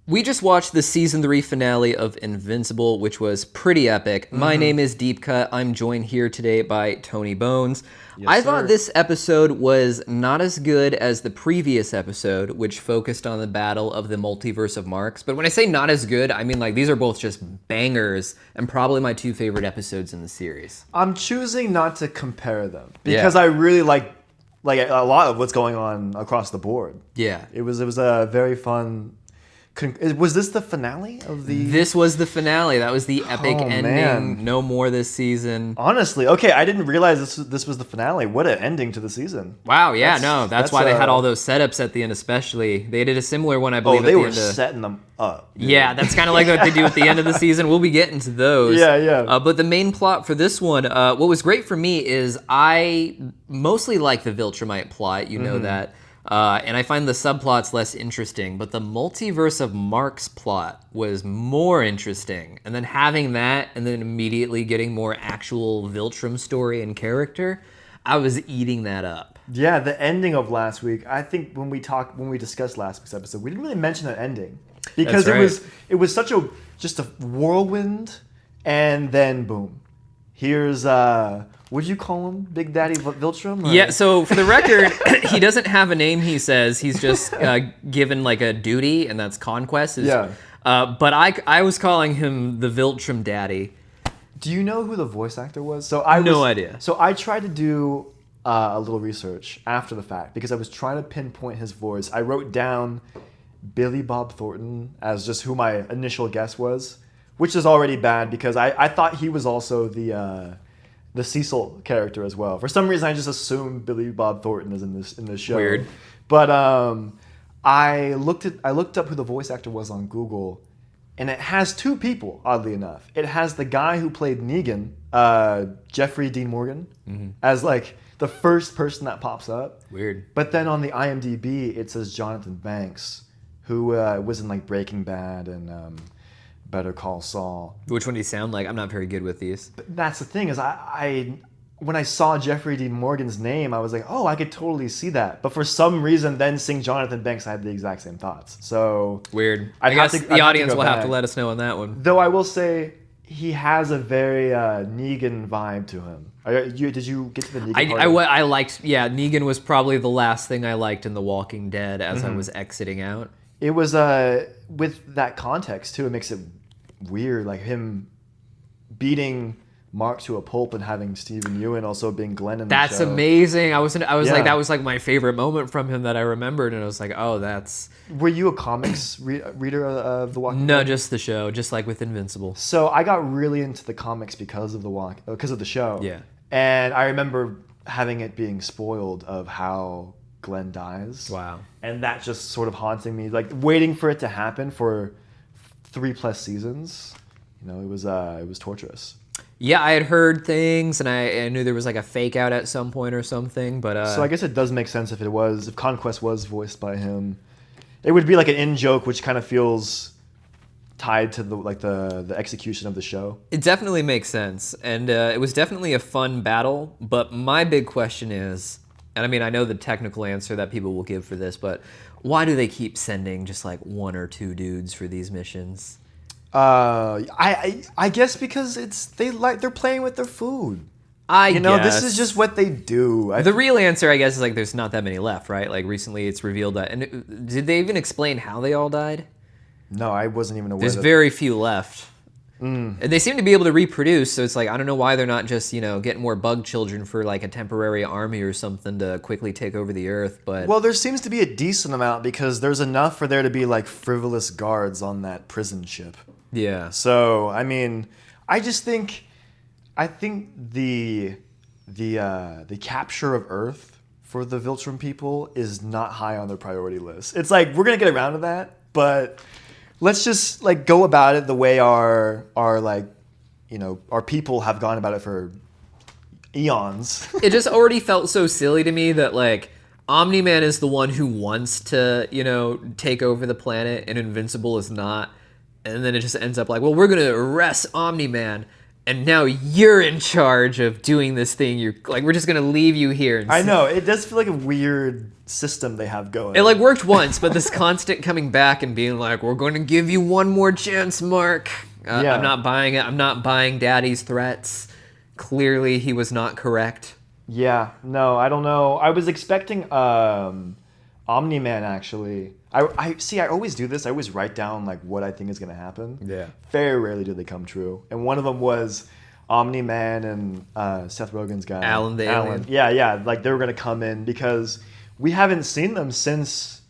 We just watched the season 3 finale of Invincible, which was pretty epic. My name is Deepcut. I'm joined here today by Tony Bones. I thought this episode was not as good as the previous episode, which focused on the battle of the multiverse of Marks. But when I say not as good, I mean like these are both just bangers and probably my two favorite episodes in the series. I'm choosing not to compare them because I really like a lot of what's going on across the board. Yeah. It was a very fun. Was this the finale of the... This was the finale. That was the epic ending. Man. No more this season. Honestly, okay, I didn't realize this was the finale. What an ending to the season. Wow, yeah, that's why they had all those setups at the end especially. They did a similar one, I believe, at the end. Oh, they were setting them up. Dude. Yeah, that's kind of like what they do at the end of the season. We'll be getting to those. Yeah. But the main plot for this one, what was great for me is I mostly like the Viltrumite plot. You know that. And I find the subplots less interesting, but the multiverse of Marks plot was more interesting. And then having that, and then immediately getting more actual Viltrum story and character, I was eating that up. Yeah, the ending of last week. I think when we discussed last week's episode, we didn't really mention that ending because it was such just a whirlwind, and then boom, here's what'd you call him? Big Daddy Viltrum? Yeah, so for the record, he doesn't have a name, he says. He's just given like a duty, and that's conquest. But I was calling him the Viltrum Daddy. Do you know who the voice actor was? No idea. So I tried to do a little research after the fact because I was trying to pinpoint his voice. I wrote down Billy Bob Thornton as just who my initial guess was, which is already bad because I thought he was also the Cecil character as well. For some reason, I just assumed Billy Bob Thornton is in this show. Weird. But I looked up who the voice actor was on Google, and it has two people. Oddly enough, it has the guy who played Negan, Jeffrey Dean Morgan, as like the first person that pops up. Weird. But then on the IMDb, it says Jonathan Banks, who was in like Breaking Bad and Better Call Saul. Which one do you sound like? I'm not very good with these. But that's the thing is I when I saw Jeffrey Dean Morgan's name, I was like, oh, I could totally see that. But for some reason, then seeing Jonathan Banks, I had the exact same thoughts. So weird. I guess the audience will have to let us know on that one. Though I will say he has a very Negan vibe to him. Did you get to the Negan part? I liked, Negan was probably the last thing I liked in The Walking Dead as I was exiting out. It was, with that context too, it makes it weird, like him beating Mark to a pulp and having Stephen Ewan also being Glenn in the show. That's amazing. I was like, that was like my favorite moment from him that I remembered, and I was like, oh, that's... Were you a comics reader of The Walking Dead? No, just the show, just like with Invincible. So I got really into the comics because of the show. Yeah. And I remember having it being spoiled of how Glenn dies. Wow. And that just sort of haunting me, like waiting for it to happen for 3+ seasons. You know, it was torturous. Yeah, I had heard things, and I knew there was like a fake out at some point or something, but... So I guess it does make sense if Conquest was voiced by him. It would be like an in-joke, which kind of feels tied to the execution of the show. It definitely makes sense, and it was definitely a fun battle, but my big question is, and I mean, I know the technical answer that people will give for this, but why do they keep sending just like 1 or 2 dudes for these missions? I guess because they're playing with their food. I guess. This is just what they do. The real answer, I guess, is like there's not that many left, right? Like recently it's revealed that. And did they even explain how they all died? No, I wasn't even aware. There's very few left. And they seem to be able to reproduce, so it's like, I don't know why they're not just, getting more bug children for like a temporary army or something to quickly take over the earth, but... Well, there seems to be a decent amount because there's enough for there to be like frivolous guards on that prison ship. Yeah. So, I mean, I think the capture of Earth for the Viltrum people is not high on their priority list. It's like, we're going to get around to that, but let's just like go about it the way our people have gone about it for eons. It just already felt so silly to me that like Omni-Man is the one who wants to, take over the planet and Invincible is not. And then it just ends up like, well, we're going to arrest Omni-Man. and now you're in charge of doing this thing. You're like, we're just gonna leave you here. And I know, it does feel like a weird system they have going. It like worked once, but this constant coming back and being like, we're going to give you one more chance, Mark. I'm not buying it. I'm not buying Daddy's threats. Clearly, he was not correct. Yeah, no, I don't know. I was expecting Omni-Man, actually. I see, I always do this. I always write down like what I think is going to happen. Yeah. Very rarely do they come true. And one of them was Omni-Man and Seth Rogen's guy. Alan the Alien. Yeah. Like they were going to come in because we haven't seen them since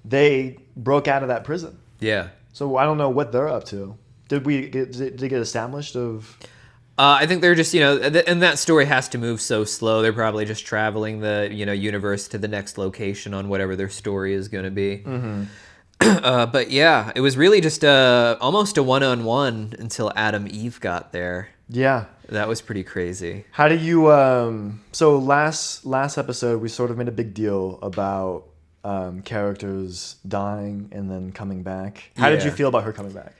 they broke out of that prison. Yeah. So I don't know what they're up to. Did they get established of... I think they're just, and that story has to move so slow. They're probably just traveling the, universe to the next location on whatever their story is going to be. Mm-hmm. But yeah, it was really just almost a one-on-one until Adam Eve got there. Yeah. That was pretty crazy. How do you, so last episode, we sort of made a big deal about characters dying and then coming back. How did you feel about her coming back?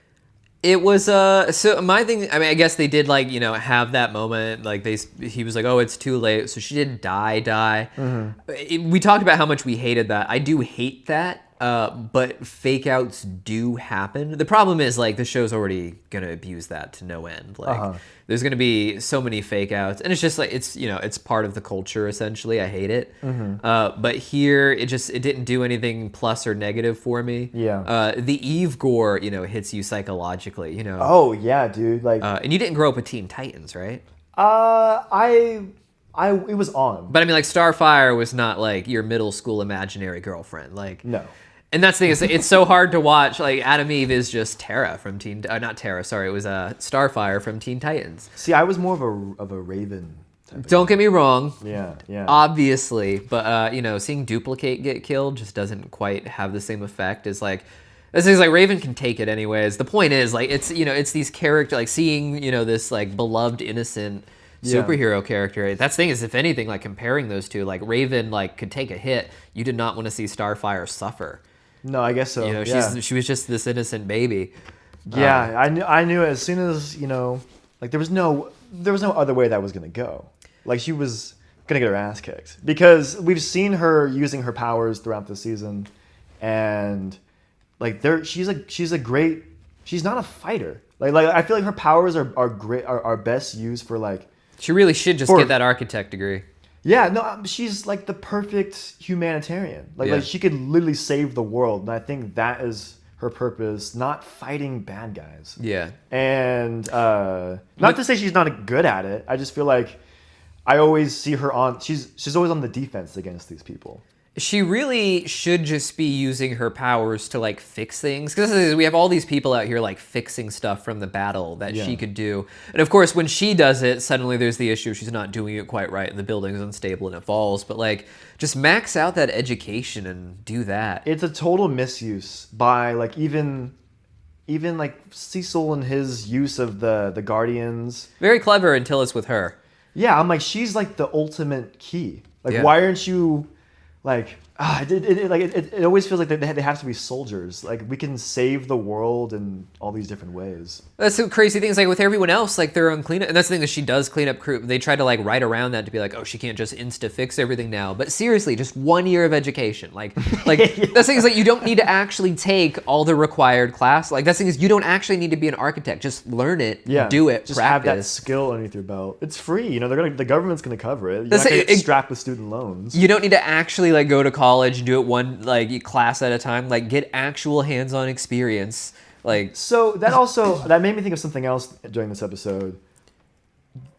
It was so my thing. I mean, I guess they did have that moment. Like he was like, "Oh, it's too late." So she didn't die. Mm-hmm. We talked about how much we hated that. I do hate that. But fake outs do happen. The problem is like the show's already gonna abuse that to no end. Like there's gonna be so many fake outs, and it's just like it's part of the culture essentially. I hate it. Mm-hmm. But here it didn't do anything plus or negative for me. Yeah. The Eve gore hits you psychologically. Oh yeah, dude. Like and you didn't grow up with Teen Titans, right? It was on. But I mean, like Starfire was not like your middle school imaginary girlfriend. Like no. And that's the thing, is it's so hard to watch. Like Adam Eve is just Terra from not Terra, sorry, it was Starfire from Teen Titans. See, I was more of a Raven type. Don't get me wrong. Yeah. Obviously, but seeing Duplicate get killed just doesn't quite have the same effect as like. This is like Raven can take it anyways. The point is like it's these characters like seeing this like beloved innocent superhero character. That's the thing is if anything like comparing those two, like Raven like could take a hit. You did not want to see Starfire suffer. No, I guess so. She was just this innocent baby. Yeah, I knew as soon as like there was no other way that was gonna go. Like she was gonna get her ass kicked because we've seen her using her powers throughout the season, and like she's not a fighter. Like I feel like her powers are great are best used for like. She really should just get that architect degree. Yeah, no, she's like the perfect humanitarian. Like she could literally save the world, and I think that is her purpose, not fighting bad guys. Yeah. And not to say she's not good at it. I just feel like I always see her on. She's always on the defense against these people. She really should just be using her powers to like fix things, because we have all these people out here like fixing stuff from the battle that she could do, and of course when she does it, suddenly there's the issue she's not doing it quite right and the building is unstable and it falls. But like just max out that education and do that. It's a total misuse by like even like Cecil and his use of the Guardians. Very clever until it's with her. Yeah, I'm like, she's like the ultimate key. Like why aren't you like, it always feels like they have to be soldiers. Like, we can save the world in all these different ways. That's the crazy thing. Is like with everyone else, like they're on cleanup, and that's the thing that she does clean up crew. They try to like write around that to be like, oh, she can't just insta fix everything now. But seriously, just 1 year of education. Like that's the thing is like you don't need to actually take all the required class. Like that's the thing is you don't actually need to be an architect. Just learn it, do it, just practice. Have that skill underneath your belt. It's free. The government's gonna cover it. You're not gonna get strapped with student loans. You don't need to actually like go to college and do it one like class at a time. Like get actual hands-on experience. Like so that made me think of something else during this episode.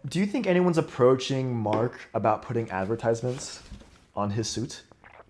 Do you think anyone's approaching Mark about putting advertisements on his suit?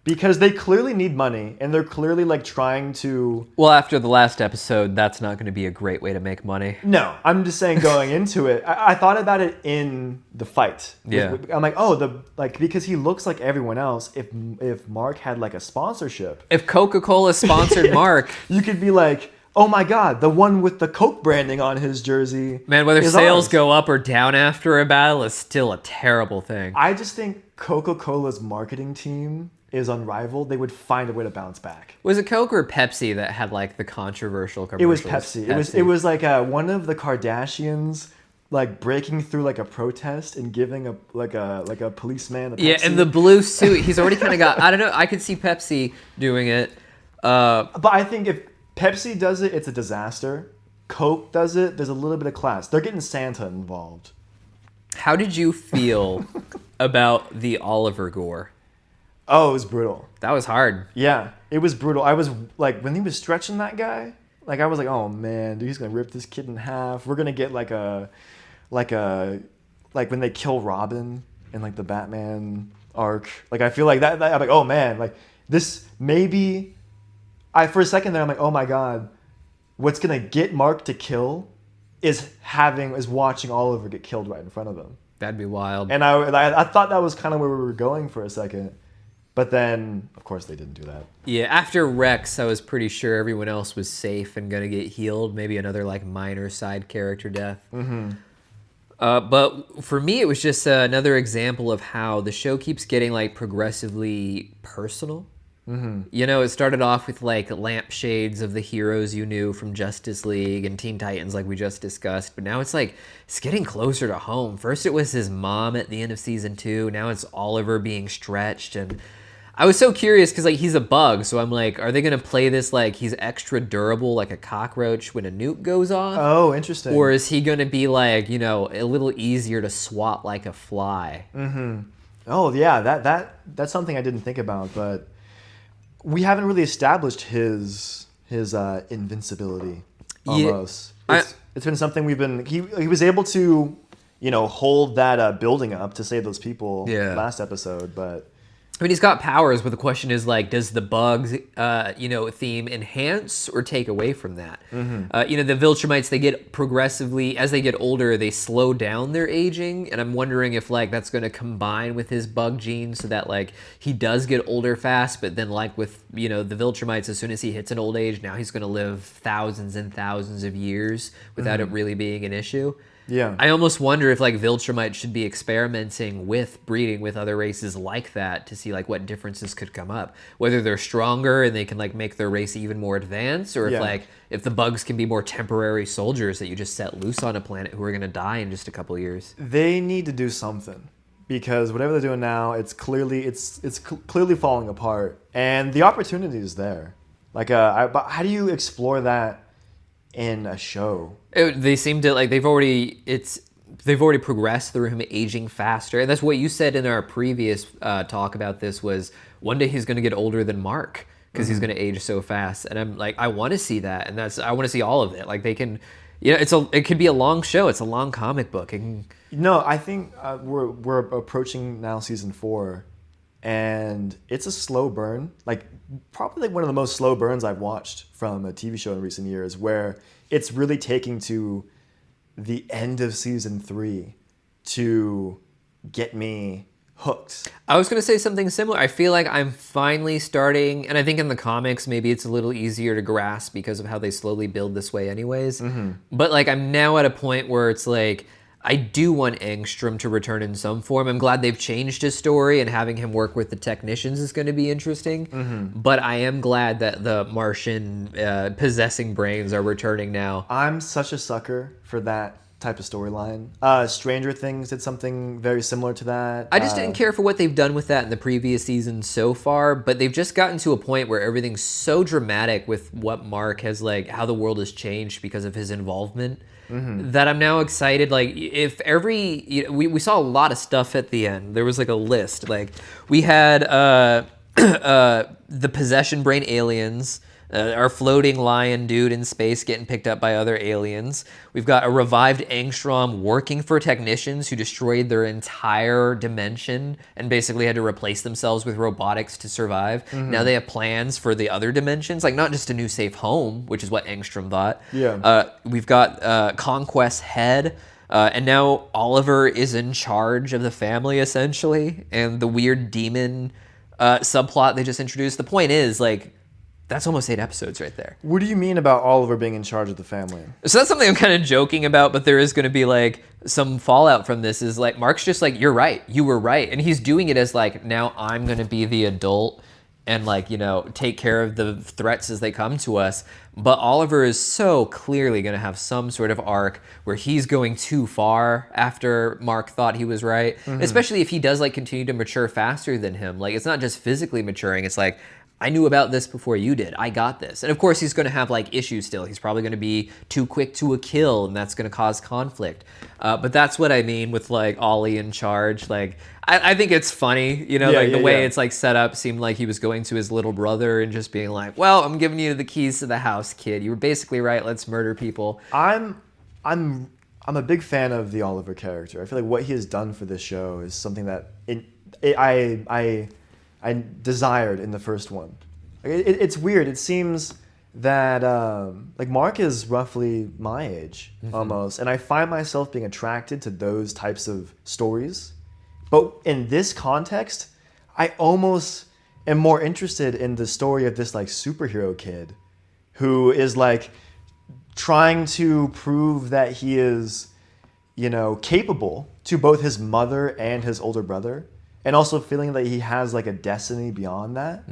Because they clearly need money, and they're clearly like trying to. Well, after the last episode, that's not going to be a great way to make money. No, I'm just saying going into it, I thought about it in the fight. Yeah, I'm like, because he looks like everyone else. If Mark had like a sponsorship, if Coca-Cola sponsored Mark, you could be like, oh my God, the one with the Coke branding on his jersey. Man, whether sales go up or down after a battle is still a terrible thing. I just think Coca-Cola's marketing team is unrivaled. They would find a way to bounce back. Was it Coke or Pepsi that had like the controversial commercials? It was Pepsi. It was like one of the Kardashians like breaking through like a protest and giving a policeman a Pepsi. Yeah, and the blue suit, he's already kind of got, I don't know, I could see Pepsi doing it. But I think if Pepsi does it, it's a disaster. Coke does it, there's a little bit of class. They're getting Santa involved. How did you feel about the Oliver gore? Oh, it was brutal. That was hard. Yeah, it was brutal. I was like, when he was stretching that guy, like I was like, oh man, dude, he's gonna rip this kid in half. We're gonna get like when they kill Robin in like the Batman arc. Like I feel like that I'm like, oh man, like this maybe. For a second there, I'm like, oh my god, what's gonna get Mark to kill is watching Oliver get killed right in front of him. That'd be wild. And I thought that was kind of where we were going for a second. But then, of course, they didn't do that. Yeah, after Rex, I was pretty sure everyone else was safe and gonna get healed. Maybe another like minor side character death. Mm-hmm. But for me, it was just another example of how the show keeps getting like progressively personal. Mm-hmm. You know, it started off with like lampshades of the heroes you knew from Justice League and Teen Titans, like we just discussed. But now it's like it's getting closer to home. First, it was his mom at the end of season 2. Now it's Oliver being stretched, and I was so curious because like he's a bug, so I'm like, are they gonna play this like he's extra durable, like a cockroach when a nuke goes off? Oh, interesting. Or is he gonna be like, you know, a little easier to swat like a fly? Mm-hmm. Oh yeah, that's something I didn't think about, but we haven't really established his invincibility. Almost, it's been something we've been. He was able to, you know, hold that building up to save those people last episode, but. I mean, he's got powers, but the question is, like, does the bugs, theme enhance or take away from that? Mm-hmm. The Viltrumites, they get progressively, as they get older, they slow down their aging, and I'm wondering if, like, that's going to combine with his bug gene so that, like, he does get older fast, but then, like, with, the Viltrumites, as soon as he hits an old age, now he's going to live thousands and thousands of years without it really being an issue. Yeah. I almost wonder if like Viltrumite should be experimenting with breeding with other races like that to see like what differences could come up. Whether they're stronger and they can like make their race even more advanced, or if the bugs can be more temporary soldiers that you just set loose on a planet who are going to die in just a couple years. They need to do something, because whatever they're doing now, it's clearly falling apart, and the opportunity is there. Like but how do you explore that in a show? They seem to like they've already progressed through him aging faster, and that's what you said in our previous talk about this. Was one day he's going to get older than Mark because he's going to age so fast, and I'm like, I want to see that, and I want to see all of it. Like they can, it could be a long show. It's a long comic book. No, I think we're approaching now season 4, and it's a slow burn. Like probably one of the most slow burns I've watched from a TV show in recent years, where it's really taking to the end of season 3 to get me hooked. I was going to say something similar. I feel like I'm finally starting, and I think in the comics maybe it's a little easier to grasp because of how they slowly build this way anyways. Mm-hmm. But like I'm now at a point where it's like I do want Angstrom to return in some form. I'm glad they've changed his story, and having him work with the technicians is going to be interesting. Mm-hmm. But I am glad that the Martian possessing brains are returning now. I'm such a sucker for that type of storyline. Stranger Things did something very similar to that. I just didn't care for what they've done with that in the previous season so far, but they've just gotten to a point where everything's so dramatic with what Mark has, like, how the world has changed because of his involvement. Mm-hmm. That I'm now excited. Like, if we saw a lot of stuff at the end. There was like a list. Like, we had the possession brain aliens, our floating lion dude in space getting picked up by other aliens. We've got a revived Angstrom working for technicians who destroyed their entire dimension and basically had to replace themselves with robotics to survive. Mm-hmm. Now they have plans for the other dimensions, like not just a new safe home, which is what Angstrom thought. Yeah. We've got Conquest Head. And now Oliver is in charge of the family, essentially, and the weird demon subplot they just introduced. The point is, like, that's almost 8 episodes right there. What do you mean about Oliver being in charge of the family? So that's something I'm kind of joking about, but there is going to be like some fallout from this. Is like Mark's just like, you're right, you were right, and he's doing it as like, now I'm going to be the adult and like, you know, take care of the threats as they come to us. But Oliver is so clearly going to have some sort of arc where he's going too far after Mark thought he was right, especially if he does like continue to mature faster than him. Like, it's not just physically maturing. It's like, I knew about this before you did. I got this. And of course, he's going to have like issues still. He's probably going to be too quick to a kill, and that's going to cause conflict. But that's what I mean with like Ollie in charge. Like, I think it's funny, you know, the way it's like set up seemed like he was going to his little brother and just being like, well, I'm giving you the keys to the house, kid. You were basically right. Let's murder people. I'm a big fan of the Oliver character. I feel like what he has done for this show is something that I desired in the first one. Like, it's weird. It seems that like Mark is roughly my age almost, and I find myself being attracted to those types of stories. But in this context, I almost am more interested in the story of this like superhero kid who is like trying to prove that he is, you know, capable to both his mother and his older brother, and also feeling that he has like a destiny beyond that.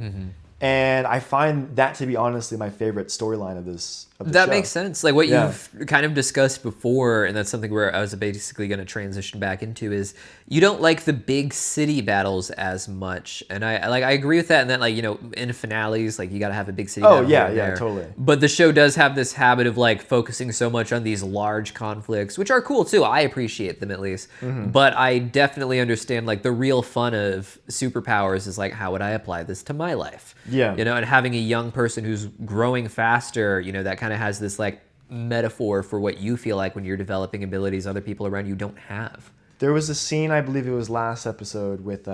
And I find that to be honestly my favorite storyline of this That show. makes sense. Like what you've kind of discussed before, and that's something where I was basically going to transition back into, is you don't like the big city battles as much. And I agree with that, and that, like, you know, in finales, like, you got to have a big city battle. Yeah, totally. But the show does have this habit of like focusing so much on these large conflicts, which are cool too. I appreciate them at least. But I definitely understand like the real fun of superpowers is like, how would I apply this to my life? Yeah. You know, and having a young person who's growing faster, you know, that kind of has this like metaphor for what you feel like when you're developing abilities other people around you don't have. There was a scene, I believe it was last episode, with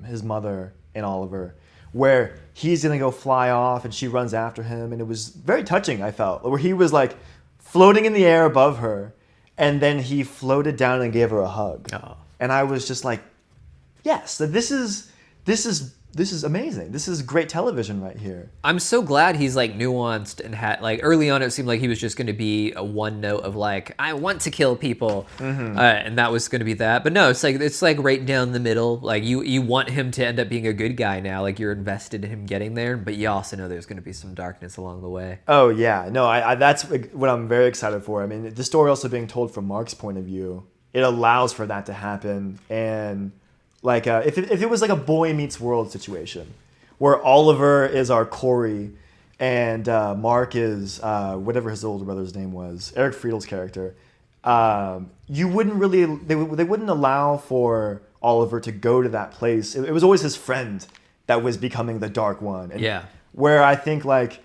his mother and Oliver, where he's gonna go fly off and she runs after him, and it was very touching, I felt, where he was like floating in the air above her, and then he floated down and gave her a hug. And I was just like, yes, this is amazing. This is great television right here. I'm so glad he's like nuanced and had like early on it seemed like he was just going to be a one note of like, I want to kill people, and that was going to be that. But no, it's like right down the middle. Like you want him to end up being a good guy now. Like you're invested in him getting there, but you also know there's going to be some darkness along the way. Oh yeah, no, I that's what I'm very excited for. I mean, the story also being told from Mark's point of view, it allows for that to happen. And like if it was like a Boy Meets World situation, where Oliver is our Corey, and Mark is whatever his older brother's name was, Eric Friedel's character, you wouldn't really they wouldn't allow for Oliver to go to that place. It was always his friend that was becoming the Dark One. And where I think like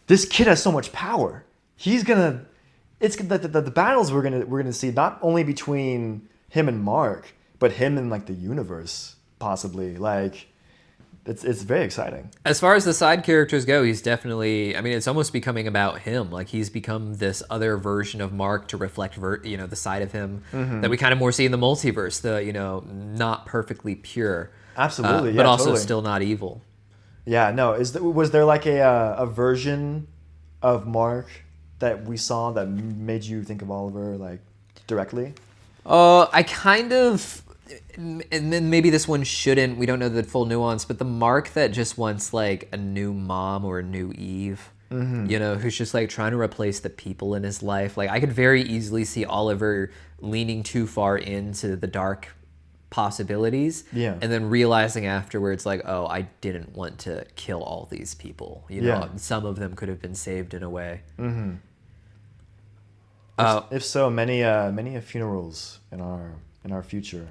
this kid has so much power, he's gonna. It's the battles we're gonna see not only between him and Mark, but him and like the universe possibly. Like it's very exciting. As far as the side characters go, he's definitely, I mean, it's almost becoming about him. Like he's become this other version of Mark to reflect you know, the side of him that we kind of more see in the multiverse, the, you know, not perfectly pure, absolutely, but also still not evil. Yeah, no, was there like a version of Mark that we saw that made you think of Oliver like directly? I kind of, and then maybe this one shouldn't, we don't know the full nuance, but the Mark that just wants like a new mom or a new Eve, you know, who's just like trying to replace the people in his life. Like I could very easily see Oliver leaning too far into the dark possibilities, and then realizing afterwards like, oh, I didn't want to kill all these people, you know, some of them could have been saved in a way. If so, many funerals in our future.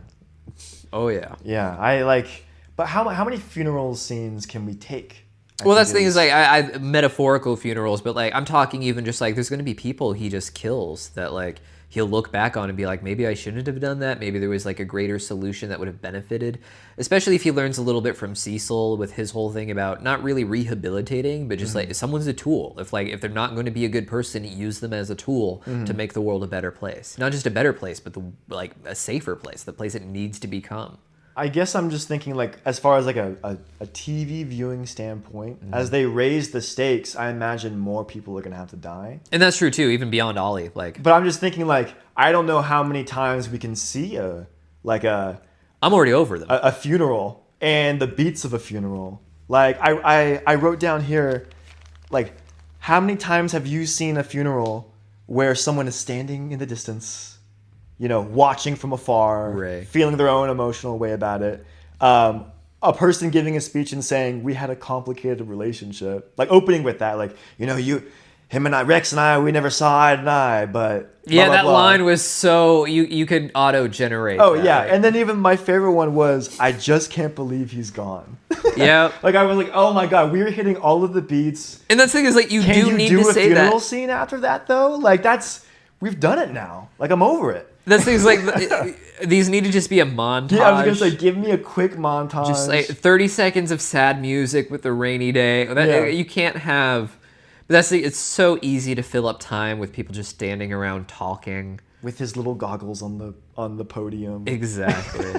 Oh yeah. I like, but how many funeral scenes can we take? Well, that's the thing is like I metaphorical funerals, but like I'm talking even just like there's gonna be people he just kills that like he'll look back on and be like, maybe I shouldn't have done that. Maybe there was like a greater solution that would have benefited, especially if he learns a little bit from Cecil with his whole thing about not really rehabilitating, but just like someone's a tool. If they're not going to be a good person, use them as a tool to make the world a better place. Not just a better place, but a safer place, the place it needs to become. I guess I'm just thinking like as far as like a TV viewing standpoint, as they raise the stakes, I imagine more people are gonna have to die. And that's true too, even beyond Ollie. Like, but I'm just thinking like I don't know how many times we can see I'm already over them. A funeral and the beats of a funeral Like I wrote down here, like, how many times have you seen a funeral where someone is standing in the distance, watching from afar, Right. feeling their own emotional way about it? A person giving a speech and saying, "We had a complicated relationship," like opening with that, like, him and I, Rex and I, we never saw eye to eye, but Yeah, blah, that blah, blah. line was so you could auto-generate. Oh that, yeah, right? and then even my favorite one was, "I just can't believe he's gone." Yeah. Like I was like, "Oh my god, we were hitting all of the beats." And that's the thing is, like, you Can do you need do to a say funeral that. scene after that though? Like we've done it now. Like I'm over it. That's the thing is, like, these need to just be a montage. Yeah, I was gonna say, give me a quick montage. Just like 30 seconds of sad music with the rainy day. You can't have. But it's so easy to fill up time with people just standing around talking. With his little goggles on the podium. Exactly.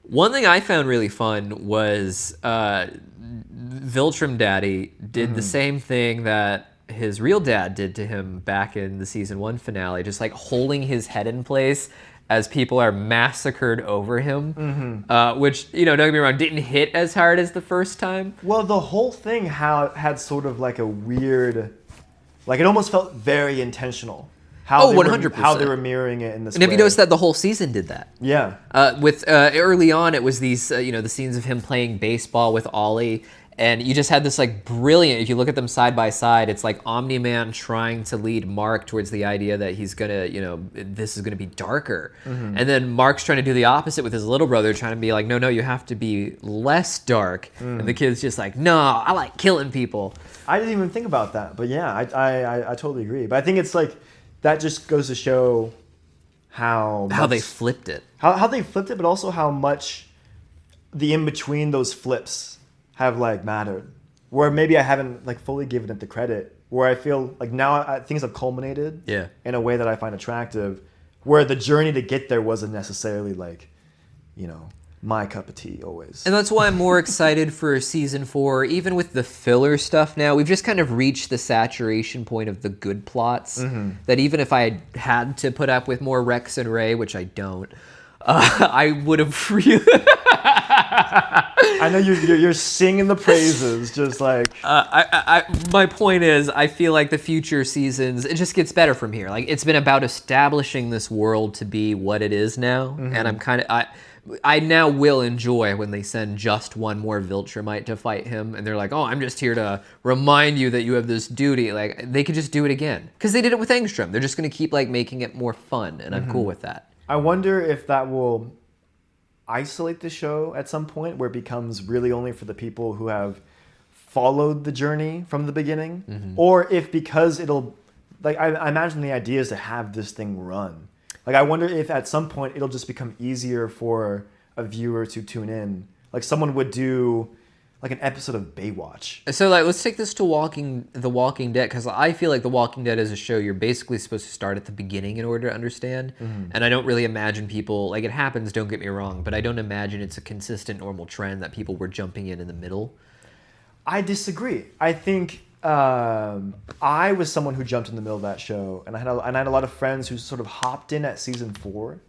One thing I found really fun was Viltrum Daddy did the same thing that his real dad did to him back in the season 1 finale, just like holding his head in place as people are massacred over him, which, don't get me wrong, didn't hit as hard as the first time. Well, the whole thing had sort of like a weird, like it almost felt very intentional. How 100%. How they were mirroring it in this And way. have you noticed that the whole season did that? Yeah. With early on, it was these, the scenes of him playing baseball with Ollie. And you just had this like brilliant, if you look at them side by side, it's like Omni-Man trying to lead Mark towards the idea that he's going to, this is going to be darker. And then Mark's trying to do the opposite with his little brother, trying to be like, no, you have to be less dark. And the kid's just like, no, I like killing people. I didn't even think about that. But yeah, I totally agree. But I think it's like, that just goes to show how they flipped it. How they flipped it, but also how much the in-between those flips have like mattered, where maybe I haven't like fully given it the credit, where I feel like now things have culminated in a way that I find attractive, where the journey to get there wasn't necessarily like, my cup of tea always. And that's why I'm more excited for season 4, even with the filler stuff now. We've just kind of reached the saturation point of the good plots, that even if I had to put up with more Rex and Ray, which I don't, I would have really... I know you're singing the praises, just like... my point is, I feel like the future seasons, it just gets better from here. Like, it's been about establishing this world to be what it is now, and I'm kind of... I now will enjoy when they send just one more Viltrumite to fight him, and they're like, oh, I'm just here to remind you that you have this duty. Like, they could just do it again. Because they did it with Engstrom. They're just going to keep, like, making it more fun, and I'm cool with that. I wonder if that will isolate the show at some point, where it becomes really only for the people who have followed the journey from the beginning, or if because it'll... Like, I imagine the idea is to have this thing run. Like, I wonder if at some point it'll just become easier for a viewer to tune in. Like, someone would do, like, an episode of Baywatch. So, like, let's take this to The Walking Dead, because I feel like The Walking Dead is a show you're basically supposed to start at the beginning in order to understand. And I don't really imagine people... Like, it happens, don't get me wrong, but I don't imagine it's a consistent, normal trend that people were jumping in the middle. I disagree. I think... I was someone who jumped in the middle of that show, and I had a lot of friends who sort of hopped in at season 4,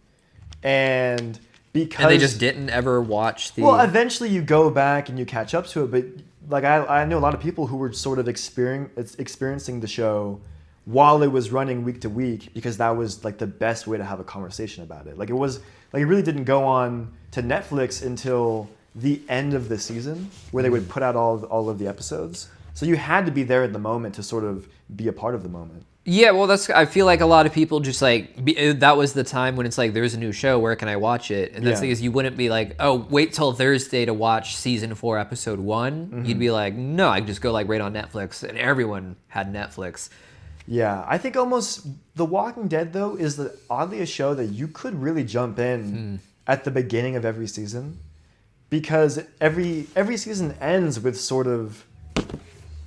and because... And they just didn't ever watch the... Well, eventually you go back and you catch up to it, but like I know a lot of people who were sort of experiencing the show while it was running week to week, because that was like the best way to have a conversation about it. Like, it was like, it really didn't go on to Netflix until the end of the season, where they would put out all of the episodes. So you had to be there at the moment to sort of be a part of the moment. Yeah, well, I feel like a lot of people just like, that was the time when it's like, there's a new show, where can I watch it? And the thing is, you wouldn't be like, oh, wait till Thursday to watch season 4, episode 1. You'd be like, no, I can just go like right on Netflix, and everyone had Netflix. Yeah, I think almost The Walking Dead, though, is oddly a show that you could really jump in at the beginning of every season, because every season ends with sort of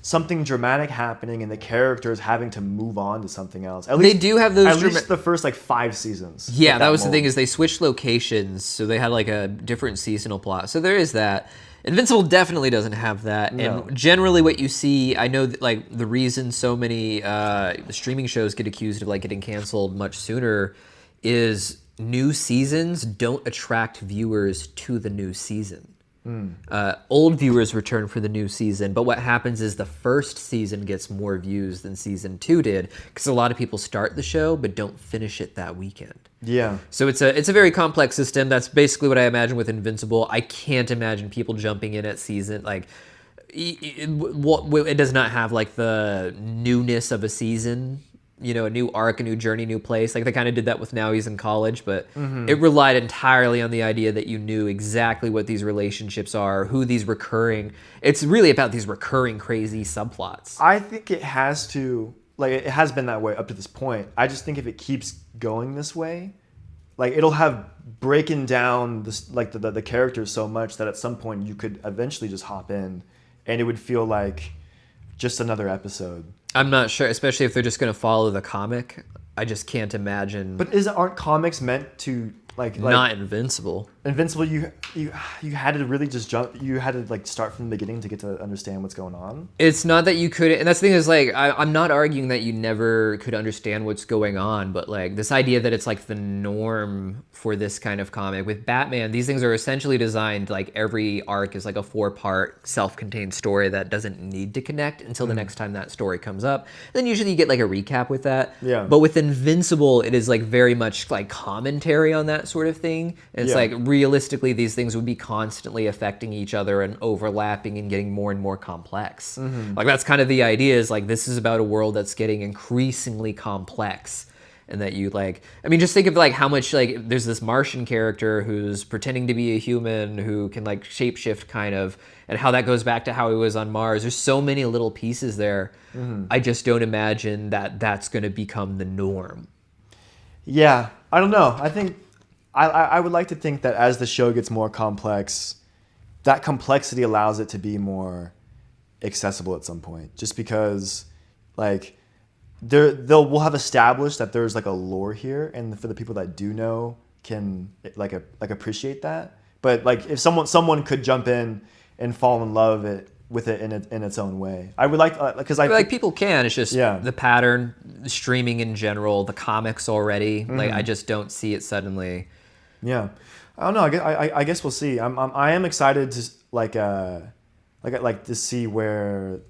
something dramatic happening and the characters having to move on to something else. At least, they do have those... At least the first, like, 5 seasons. Yeah, that was the thing, is they switched locations, so they had, like, a different seasonal plot. So there is that. Invincible definitely doesn't have that. No. And generally what you see, I know that, like, the reason so many streaming shows get accused of, like, getting canceled much sooner is new seasons don't attract viewers to the new season. Old viewers return for the new season, but what happens is the first season gets more views than season 2 did because a lot of people start the show but don't finish it that weekend. Yeah. So it's a very complex system. That's basically what I imagine with Invincible. I can't imagine people jumping in at season like it does not have like the newness of a season. You know, a new arc, a new journey, new place. Like they kind of did that with Now He's in College, but it relied entirely on the idea that you knew exactly what these relationships are, who these recurring. It's really about these recurring crazy subplots. I think it has to, like, it has been that way up to this point. I just think if it keeps going this way, like it'll have breaking down this, like the characters so much that at some point you could eventually just hop in, and it would feel like just another episode. I'm not sure, especially if they're just going to follow the comic. I just can't imagine. But aren't comics meant to like not Invincible? Invincible, you had to really just jump. You had to like start from the beginning to get to understand what's going on. It's not that you could, and that's the thing is like I'm not arguing that you never could understand what's going on, but like this idea that it's like the norm for this kind of comic with Batman, these things are essentially designed like every arc is like a 4-part self-contained story that doesn't need to connect until the next time that story comes up. Then usually you get like a recap with that. Yeah. But with Invincible, it is like very much like commentary on that sort of thing. And it's like realistically, these things would be constantly affecting each other and overlapping and getting more and more complex. Like that's kind of the idea is like this is about a world that's getting increasingly complex. And that you like, I mean, just think of like how much like there's this Martian character who's pretending to be a human who can like shapeshift kind of, and how that goes back to how he was on Mars. There's so many little pieces there. I just don't imagine that that's going to become the norm. Yeah, I don't know. I think I would like to think that as the show gets more complex, that complexity allows it to be more accessible at some point. Just because, like, we'll have established that there's like a lore here, and for the people that do know can like appreciate that. But like, if someone could jump in and fall in love with it in its own way, I would like because I like people can. It's just the pattern, streaming in general, the comics already. Like I just don't see it suddenly. Yeah, I don't know. I guess we'll see. I am excited to like to see where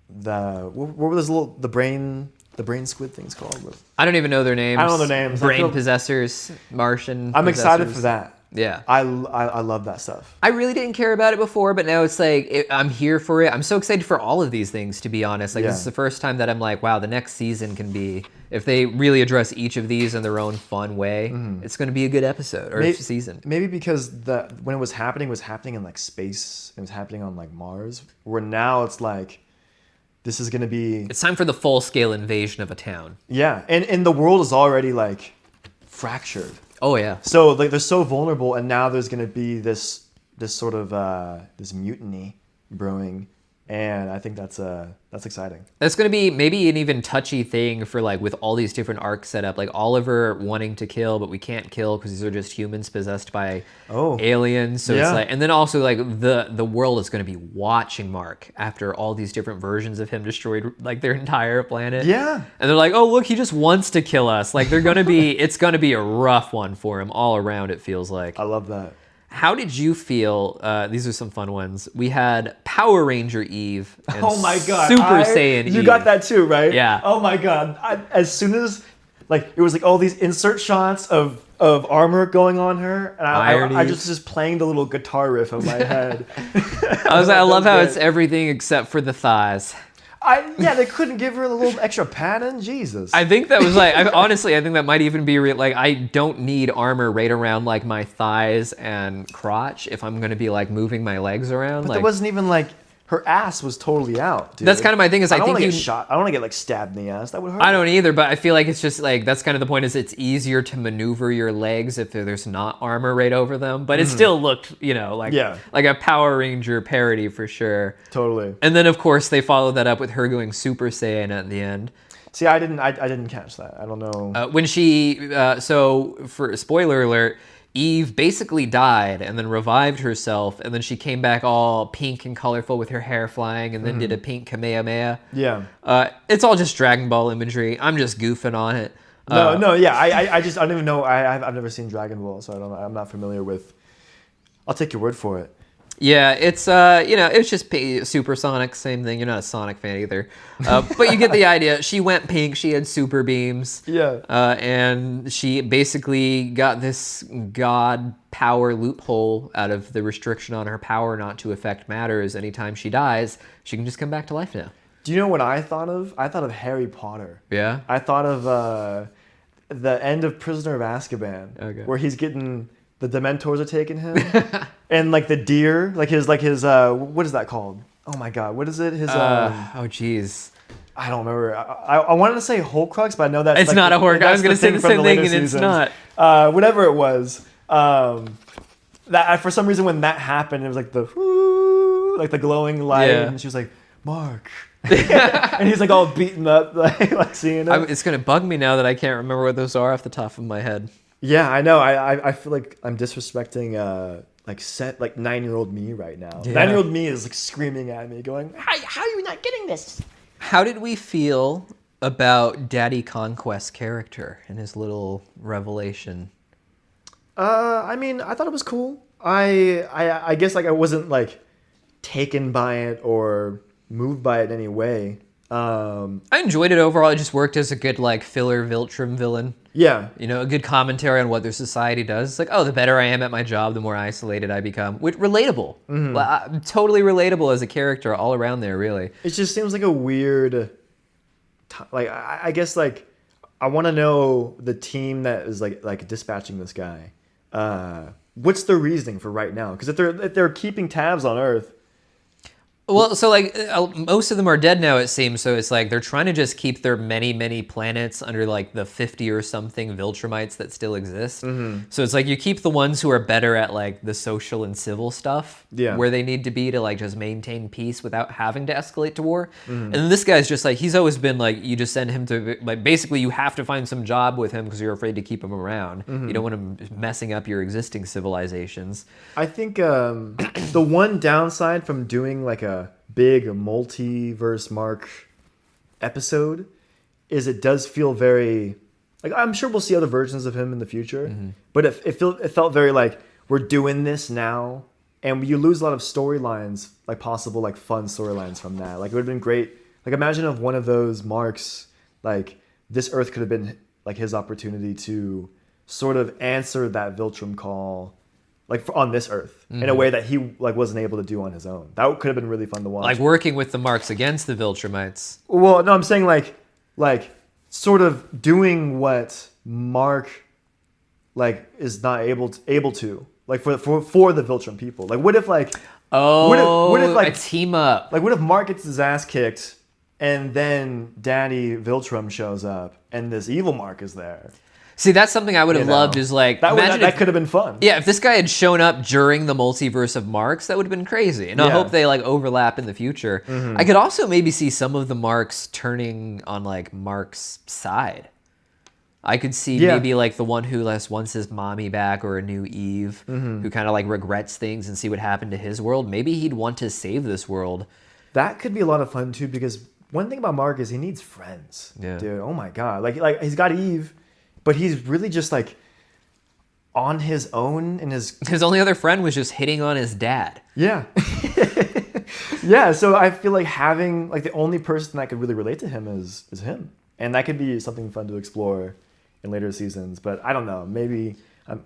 what were those the brain squid things called? I don't even know their names. I don't know their names. Brain possessors, Martian. I'm excited for that. Yeah, I love that stuff. I really didn't care about it before, but now it's like I'm here for it. I'm so excited for all of these things, to be honest. Like this is the first time that I'm like, wow, the next season can be, if they really address each of these in their own fun way, it's going to be a good episode or season. Maybe because when it was happening in like space. It was happening on like Mars. Where now it's like, this is going to be. It's time for the full scale invasion of a town. Yeah, and the world is already like fractured. Oh yeah. So like they're so vulnerable, and now there's going to be this sort of this mutiny brewing, and I think that's exciting. That's going to be maybe an even touchy thing for like with all these different arcs set up, like Oliver wanting to kill, but we can't kill because these are just humans possessed by aliens. So it's like, and then also like the world is going to be watching Mark after all these different versions of him destroyed like their entire planet. Yeah. And they're like, oh look, he just wants to kill us. Like they're going to be, it's going to be a rough one for him all around. It feels like. I love that. How did you feel? These are some fun ones. We had Power Ranger Eve and oh my God. Super Saiyan Eve. You got that too, right? Yeah. Oh my God. As soon as, like, it was like all these insert shots of armor going on her, and I just playing the little guitar riff in my head. I was like, I love how it's everything except for the thighs. They couldn't give her a little extra padding. Jesus. I think that was like, honestly, I think that might even be like, I don't need armor right around like my thighs and crotch if I'm going to be like moving my legs around. But like, there wasn't even like, her ass was totally out, dude. That's kind of my thing is I think get shot. I don't want to get like stabbed in the ass. That would hurt. I don't either, but I feel like it's just like, that's kind of the point is it's easier to maneuver your legs if there's not armor right over them. But it still looked, like a Power Ranger parody for sure. Totally. And then of course they followed that up with her going Super Saiyan at the end. See, I didn't catch that. I don't know. When she, so for spoiler alert, Eve basically died and then revived herself, and then she came back all pink and colorful with her hair flying, and then did a pink Kamehameha. Yeah. It's all just Dragon Ball imagery. I'm just goofing on it. I don't even know. I've never seen Dragon Ball, so I'm not familiar with. I'll take your word for it. Yeah, it's it's just Supersonic, same thing. You're not a Sonic fan either, but you get the idea. She went pink. She had super beams. Yeah. And she basically got this god power loophole out of the restriction on her power not to affect matters. Anytime she dies, she can just come back to life now. Do you know what I thought of? I thought of Harry Potter. Yeah. I thought of the end of Prisoner of Azkaban, where he's getting the Dementors are taking him, and like the deer, like his what is that called? Oh my god, what is it? His oh jeez. I don't remember. I wanted to say Horcrux, but I know that's it's like not a Horcrux. I was going to say the same thing, and it's not. Whatever it was. That for some reason when that happened, it was like the like the glowing light, and she was like, Mark. And he's like all beaten up, like seeing it. It's going to bug me now that I can't remember what those are off the top of my head. Yeah, I know. I feel like I'm disrespecting like 9-year-old me right now. Yeah. 9-year-old me is like screaming at me, going, "How are you not getting this?" How did we feel about Daddy Conquest's character and his little revelation? I mean, I thought it was cool. I guess like I wasn't like taken by it or moved by it in any way. I enjoyed it overall. It just worked as a good like filler Viltrum villain. Yeah. A good commentary on what their society does. It's like, oh, the better I am at my job, the more isolated I become. Which relatable. Mm-hmm. Totally relatable as a character all around there, really. It just seems like a weird... Like, I guess, like, I want to know the team that is, like dispatching this guy. What's the reasoning for right now? Because if they're keeping tabs on Earth... Well, so like most of them are dead now, it seems. So it's like they're trying to just keep their many planets under like the 50 or something Viltrumites that still exist. Mm-hmm. So it's like you keep the ones who are better at like the social and civil stuff, where they need to be to like just maintain peace without having to escalate to war. Mm-hmm. And then this guy's just like, he's always been like, you just send him to like basically you have to find some job with him because you're afraid to keep him around. Mm-hmm. You don't want him messing up your existing civilizations. I think the one downside from doing like a big multiverse Mark episode is it does feel very like I'm sure we'll see other versions of him in the future, but it felt very like we're doing this now, and you lose a lot of storylines, like possible like fun storylines from that. Like it would have been great. Like imagine if one of those Marks, like this Earth could have been like his opportunity to sort of answer that Viltrum call. Like on this Earth, in a way that he like wasn't able to do on his own. That could have been really fun to watch. Like working with the Marks against the Viltrumites. Well, no, I'm saying like sort of doing what Mark like is not able to like for the Viltrum people. Like what if like what if like a team up? Like what if Mark gets his ass kicked and then Daddy Viltrum shows up and this evil Mark is there? See, that's something I would have loved is like... That could have been fun. Yeah, if this guy had shown up during the multiverse of Marks, that would have been crazy. And I hope they like overlap in the future. Mm-hmm. I could also maybe see some of the Marks turning on like Mark's side. I could see maybe like the one who wants his mommy back or a new Eve, who kind of like regrets things and see what happened to his world. Maybe he'd want to save this world. That could be a lot of fun too, because one thing about Mark is he needs friends. Yeah. Dude, oh my God. Like he's got Eve... But he's really just like on his own, and his only other friend was just hitting on his dad. Yeah. Yeah, so I feel like having like the only person that could really relate to him is him. And that could be something fun to explore in later seasons, but I don't know, maybe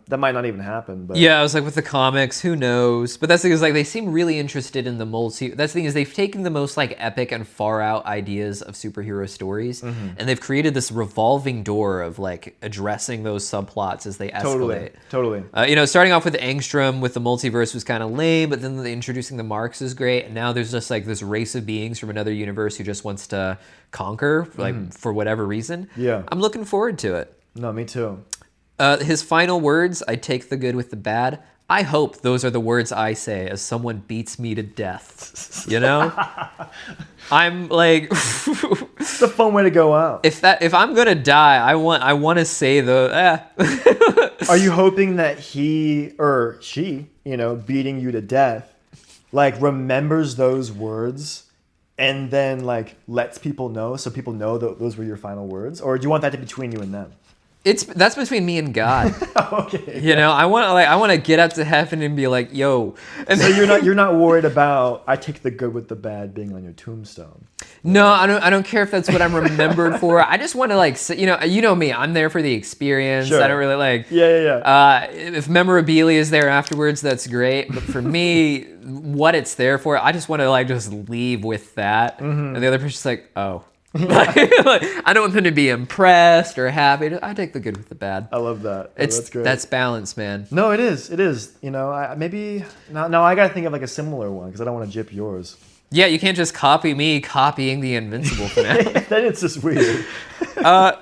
that might not even happen. But yeah, I was like, with the comics, who knows? But that's the thing, is like they seem really interested in the that's the thing, is they've taken the most like epic and far out ideas of superhero stories, and they've created this revolving door of like addressing those subplots as they escalate. Totally. Starting off with Angstrom with the multiverse was kind of lame, but then introducing the Marks is great, and now there's just like this race of beings from another universe who just wants to conquer, like for whatever reason. Yeah, I'm looking forward to it. No, me too. His final words, I take the good with the bad. I hope those are the words I say as someone beats me to death. I'm like... It's a fun way to go out. If I'm going to die, I want to say Are you hoping that he or she, beating you to death, like remembers those words and then like lets people know so people know that those were your final words? Or do you want that to be between you and them? That's between me and God. Okay. You know, I want to get up to heaven and be like, yo. And So you're not worried about I take the good with the bad being on your tombstone. No, I don't care if that's what I'm remembered for. I just want to like, you know me. I'm there for the experience. Sure. I don't really like. Yeah. If memorabilia is there afterwards, that's great. But for me, what it's there for, I just want to like just leave with that. And the other person's like, oh. Like, I don't want them to be impressed or happy. I take the good with the bad. I love that. That's great. That's balance, man. No, it is. It is. You know, maybe now I gotta think of like a similar one because I don't want to jip yours. Yeah, you can't just copy me copying the Invincible finale. Then it's just weird.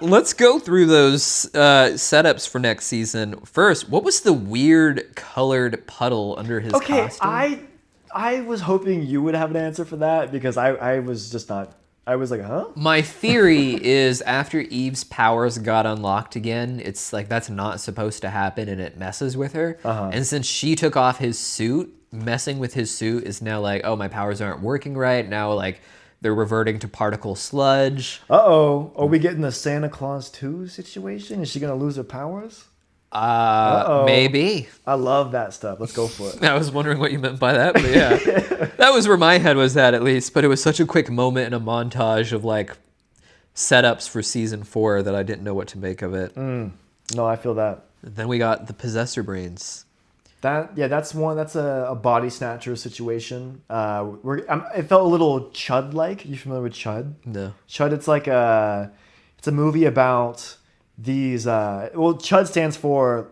Let's go through those setups for next season. First, what was the weird colored puddle under his costume? I was hoping you would have an answer for that because I was just not. I was like, huh? My theory is after Eve's powers got unlocked again, it's like that's not supposed to happen and it messes with her. And since she took off his suit, messing with his suit is now like, oh, my powers aren't working right. Now, like, they're reverting to particle sludge. Uh-oh. Are we getting the Santa Claus 2 situation? Is she going to lose her powers? Maybe. I love that stuff. Let's go for it. I was wondering what you meant by that, but yeah. That was where my head was at least. But it was such a quick moment in a montage of, like, setups for season 4 that I didn't know what to make of it. No, I feel that. Then we got the possessor brains. That's one. That's a body snatcher situation. It felt a little Chud-like. You familiar with Chud? No. Chud. It's like it's a movie about these. Chud stands for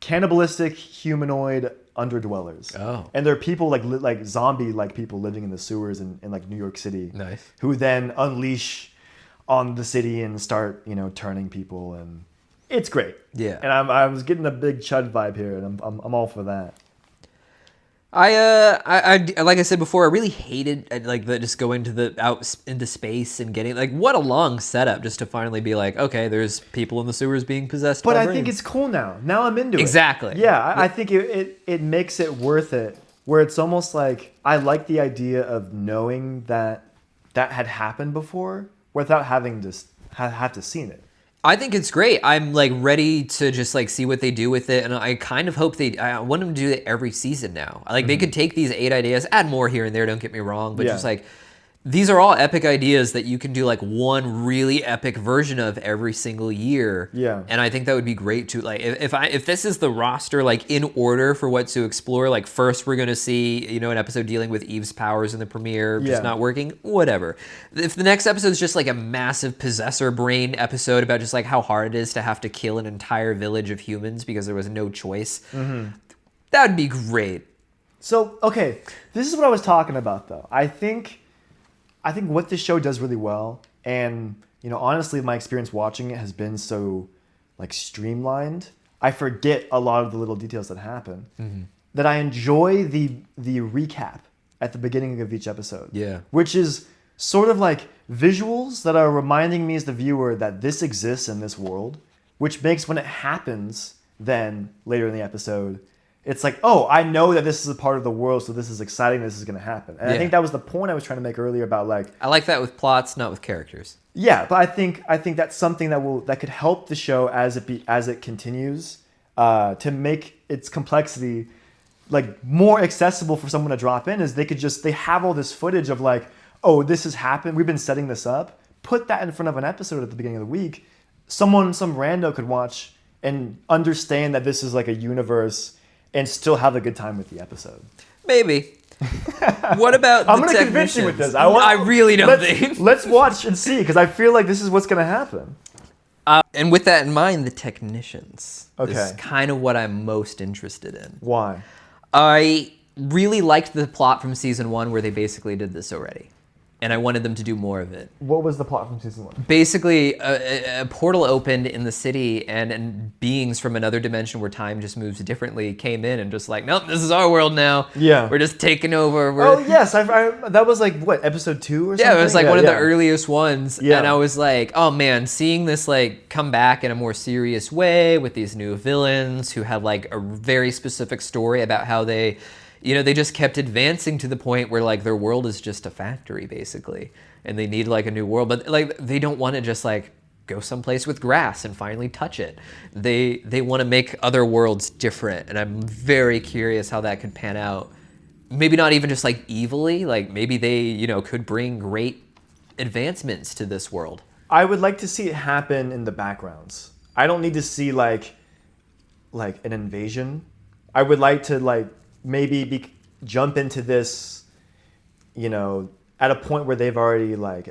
cannibalistic humanoid underdwellers. Oh. And they're people like zombie-like people living in the sewers in like New York City. Nice. Who then unleash on the city and start turning people and. It's great. Yeah. And I was getting a big Chud vibe here, and I'm all for that. I like I said before, I really hated just going to out into space and getting like what a long setup just to finally be like, okay, there's people in the sewers being possessed. But by I brains. think it's cool now. Now I'm into it. Exactly. Yeah, I think it makes it worth it. Where it's almost like I like the idea of knowing that had happened before without having to have to seen it. I think it's great. I'm like ready to just like see what they do with it, and I kind of hope I want them to do it every season now. Like they could take these 8 ideas, add more here and there. Don't get me wrong, but just like these are all epic ideas that you can do like one really epic version of every single year. Yeah, and I think that would be great to like if this is the roster like in order for what to explore. Like first we're gonna see an episode dealing with Eve's powers in the premiere just not working. Whatever. If the next episode is just like a massive possessor brain episode about just like how hard it is to have to kill an entire village of humans because there was no choice, that would be great. So okay, this is what I was talking about though. I think what this show does really well, and honestly, my experience watching it has been so like streamlined. I forget a lot of the little details that happen. That I enjoy the recap at the beginning of each episode. Yeah, which is sort of like visuals that are reminding me as the viewer that this exists in this world, which makes when it happens then later in the episode. It's like, oh, I know that this is a part of the world, so this is exciting. This is going to happen, and I think that was the point I was trying to make earlier about like. I like that with plots, not with characters. Yeah, but I think that's something that could help the show as it continues to make its complexity like more accessible for someone to drop in. Is they have all this footage of like, oh, this has happened. We've been setting this up. Put that in front of an episode at the beginning of the week. Some rando could watch and understand that this is like a universe. And still have a good time with the episode. Maybe. What about the I'm going to convince you with this. I really don't think. Let's watch and see, because I feel like this is what's going to happen. And with that in mind, the technicians. Okay. This is kind of what I'm most interested in. Why? I really liked the plot from season 1 where they basically did this already. And I wanted them to do more of it. What was the plot from season 1? Basically, a portal opened in the city, and beings from another dimension where time just moves differently came in and just like, nope, this is our world now. Yeah, we're just taking over. Oh yes, that was like what, episode 2 or something. Yeah, it was like one of the earliest ones. Yeah. And I was like, oh man, seeing this like come back in a more serious way with these new villains who have like a very specific story about how they. They just kept advancing to the point where like their world is just a factory basically, and they need like a new world, but like they don't want to just like go someplace with grass and finally touch it. They want to make other worlds different, and I'm very curious how that could pan out. Maybe not even just like evilly, like maybe they, you know, could bring great advancements to this world. I would like to see it happen in the backgrounds. I don't need to see like an invasion. I would like to like maybe jump into this, you know, at a point where they've already like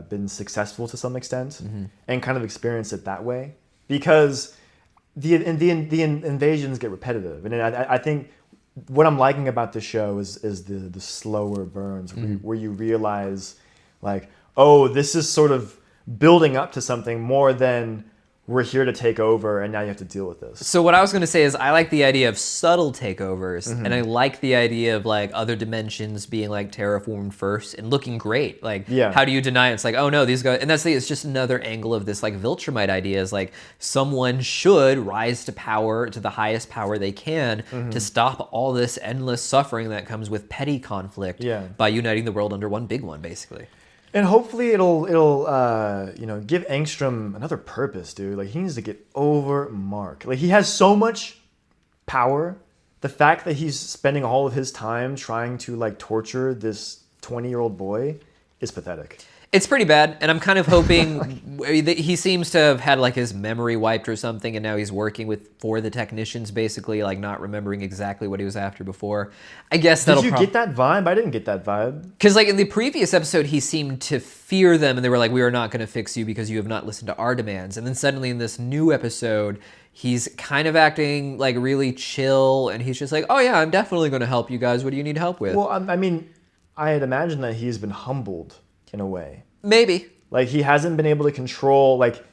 been successful to some extent, and kind of experience it that way, because the invasions get repetitive, and I think what I'm liking about the show is the slower burns where you realize like, oh, this is sort of building up to something more than we're here to take over and now you have to deal with this. So what I was going to say is I like the idea of subtle takeovers, and I like the idea of like other dimensions being like terraformed first and looking great. Like, how do you deny it? It's like, oh no, these guys, and that's it's just another angle of this like Viltrumite idea is like someone should rise to power, to the highest power they can, to stop all this endless suffering that comes with petty conflict by uniting the world under one big one, basically. And hopefully it'll you know, give Angstrom another purpose, dude. Like, he needs to get over Mark. Like, he has so much power. The fact that he's spending all of his time trying to like torture this 20-year-old boy is pathetic. It's pretty bad, and I'm kind of hoping he seems to have had like his memory wiped or something, and now he's working for the technicians, basically, like not remembering exactly what he was after before. I guess that'll. Did you get that vibe? I didn't get that vibe. Because like in the previous episode, he seemed to fear them, and they were like, "We are not going to fix you because you have not listened to our demands." And then suddenly in this new episode, he's kind of acting like really chill, and he's just like, "Oh yeah, I'm definitely going to help you guys. What do you need help with?" Well, I mean, I had imagined that he's been humbled in a way. Maybe. Like, he hasn't been able to control like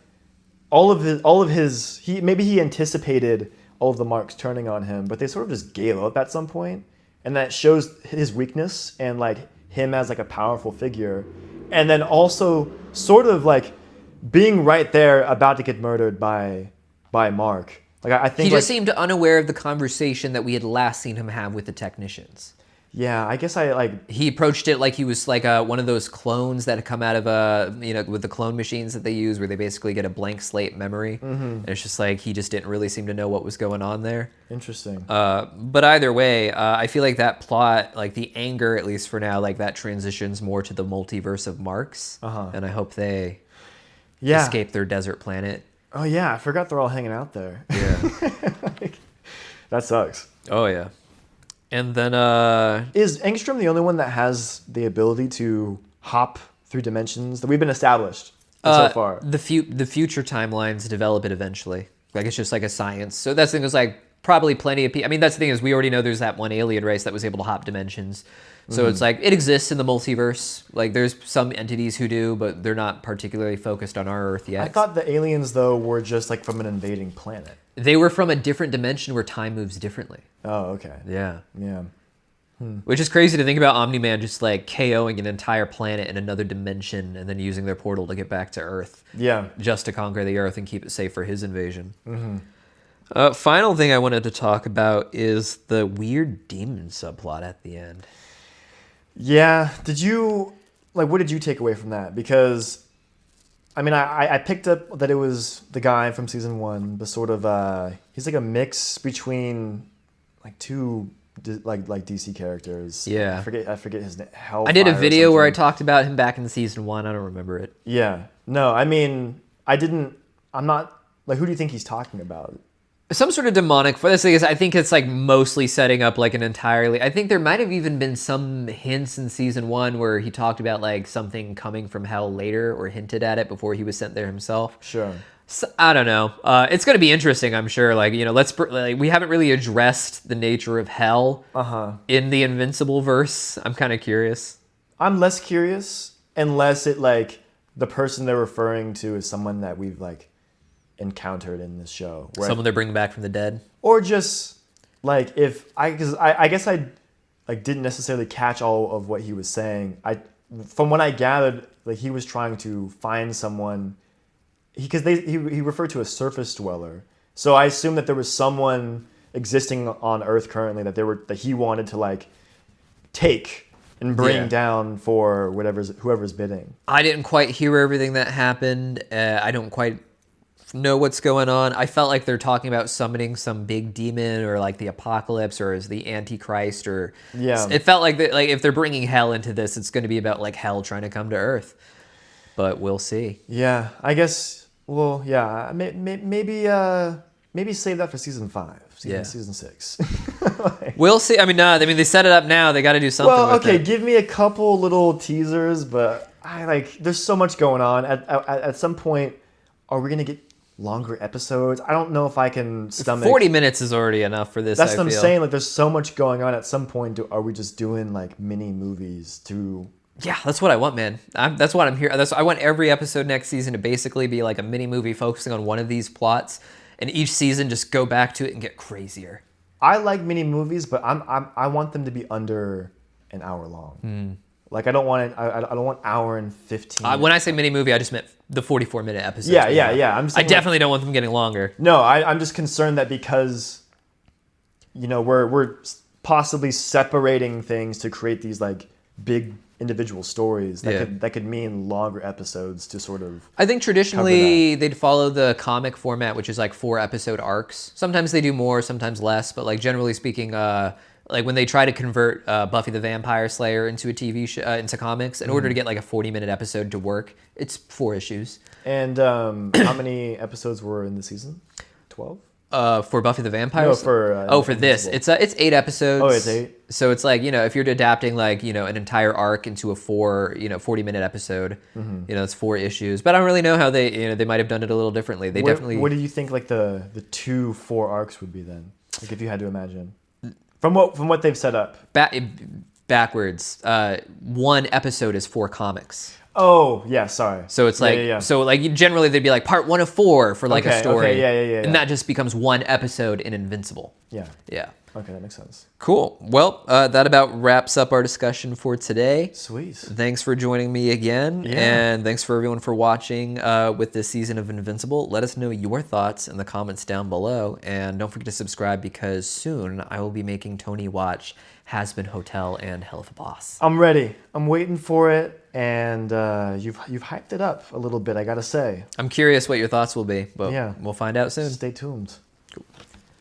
all of his maybe he anticipated all of the marks turning on him, but they sort of just gave up at some point, and that shows his weakness and like him as like a powerful figure, and then also sort of like being right there about to get murdered by Mark. Like, I think he just seemed unaware of the conversation that we had last seen him have with the technicians. Yeah, I guess he approached it like he was like one of those clones that come out of you know, with the clone machines that they use, where they basically get a blank slate memory. And it's just like he just didn't really seem to know what was going on there. Interesting. But either way, I feel like that plot, like the anger, at least for now, like that transitions more to the multiverse of Marks, and I hope they escape their desert planet. Oh yeah, I forgot they're all hanging out there. Yeah, like, that sucks. Oh yeah. And then is Angstrom the only one that has the ability to hop through dimensions that we've been established so far? The future timelines develop it eventually. Like, it's just like a science. So that's the thing, is like probably plenty of people. I mean, that's the thing, is we already know there's that one alien race that was able to hop dimensions. So it's like it exists in the multiverse. Like, there's some entities who do, but they're not particularly focused on our Earth yet. I thought the aliens though were just like from an invading planet. They were from a different dimension where time moves differently. Oh, okay. Yeah. Yeah. Which is crazy to think about Omni-Man just like KOing an entire planet in another dimension and then using their portal to get back to Earth. Yeah. Just to conquer the Earth and keep it safe for his invasion. Final thing I wanted to talk about is the weird demon subplot at the end. Yeah. What did you take away from that? Because, I mean, I picked up that it was the guy from season 1, but sort of, he's like a mix between like two like DC characters. Yeah. I forget his name. I did a video where I talked about him back in season 1. I don't remember it. Yeah. No, I mean, I'm not, like, who do you think he's talking about? Some sort of demonic. For this thing is, I think it's like mostly setting up like an entirely. I think there might have even been some hints in season 1 where he talked about like something coming from hell later, or hinted at it before he was sent there himself. Sure. So, I don't know. It's going to be interesting, I'm sure. Like, you know, we haven't really addressed the nature of hell in the Invincible verse. I'm kind of curious. I'm less curious unless it like the person they're referring to is someone that we've like encountered in this show. Someone they're bringing back from the dead, or just like because I guess I like didn't necessarily catch all of what he was saying. From what I gathered, like he was trying to find someone. Because he referred to a surface dweller, so I assume that there was someone existing on Earth currently that he wanted to like take and bring down for whoever's bidding. I didn't quite hear everything that happened. I don't quite know what's going on. I felt like they're talking about summoning some big demon or like the apocalypse or as the Antichrist or it felt like if they're bringing hell into this, it's going to be about like hell trying to come to Earth. But we'll see. Yeah, I guess. Well, yeah, maybe save that for season 5. Season 6. We'll see. I mean, they set it up now. They got to do something. Well, okay, with it. Give me a couple little teasers, but there's so much going on. At some point, are we gonna get longer episodes? I don't know if I can stomach. 40 minutes is already enough for this. That's what I'm saying. Like, there's so much going on. At some point, are we just doing like mini movies to? Yeah, that's what I want, man. That's what I'm here. I want every episode next season to basically be like a mini movie focusing on one of these plots, and each season just go back to it and get crazier. I like mini movies, but I want them to be under an hour long. Like I don't want it. I don't want hour and 15. When I say mini movie, I just meant the 44-minute episodes. Yeah. I definitely don't want them getting longer. No, I'm just concerned that because, we're possibly separating things to create these like big individual stories that could mean longer episodes to sort of. I think traditionally they'd follow the comic format, which is like 4-episode arcs. Sometimes they do more, sometimes less, but like generally speaking, like when they try to convert Buffy the Vampire Slayer into a TV show, into comics, in order to get like a 40-minute episode to work, it's 4 issues. And how many episodes were in the season? 12? For Buffy the Vampire? No, for this. It's 8 episodes. Oh, it's 8? So it's like, if you're adapting like, an entire arc into a 40-minute episode, it's 4 issues. But I don't really know how they might have done it a little differently. What do you think like the 4 arcs would be then? Like if you had to imagine. From what they've set up. Backwards. 1 episode is 4 comics. Oh, yeah, sorry. So it's like, so like generally they'd be like part 1 of 4 for like a story. Okay, yeah. And that just becomes 1 episode in Invincible. Yeah. Yeah. Okay, that makes sense. Cool. Well, that about wraps up our discussion for today. Sweet. Thanks for joining me again. Yeah. And thanks for everyone for watching with this season of Invincible. Let us know your thoughts in the comments down below. And don't forget to subscribe because soon I will be making Tony watch Has Been Hotel and Hell of a Boss. I'm ready. I'm waiting for it. And you've hyped it up a little bit, I gotta say. I'm curious what your thoughts will be, but we'll find out soon. Stay tuned. Cool.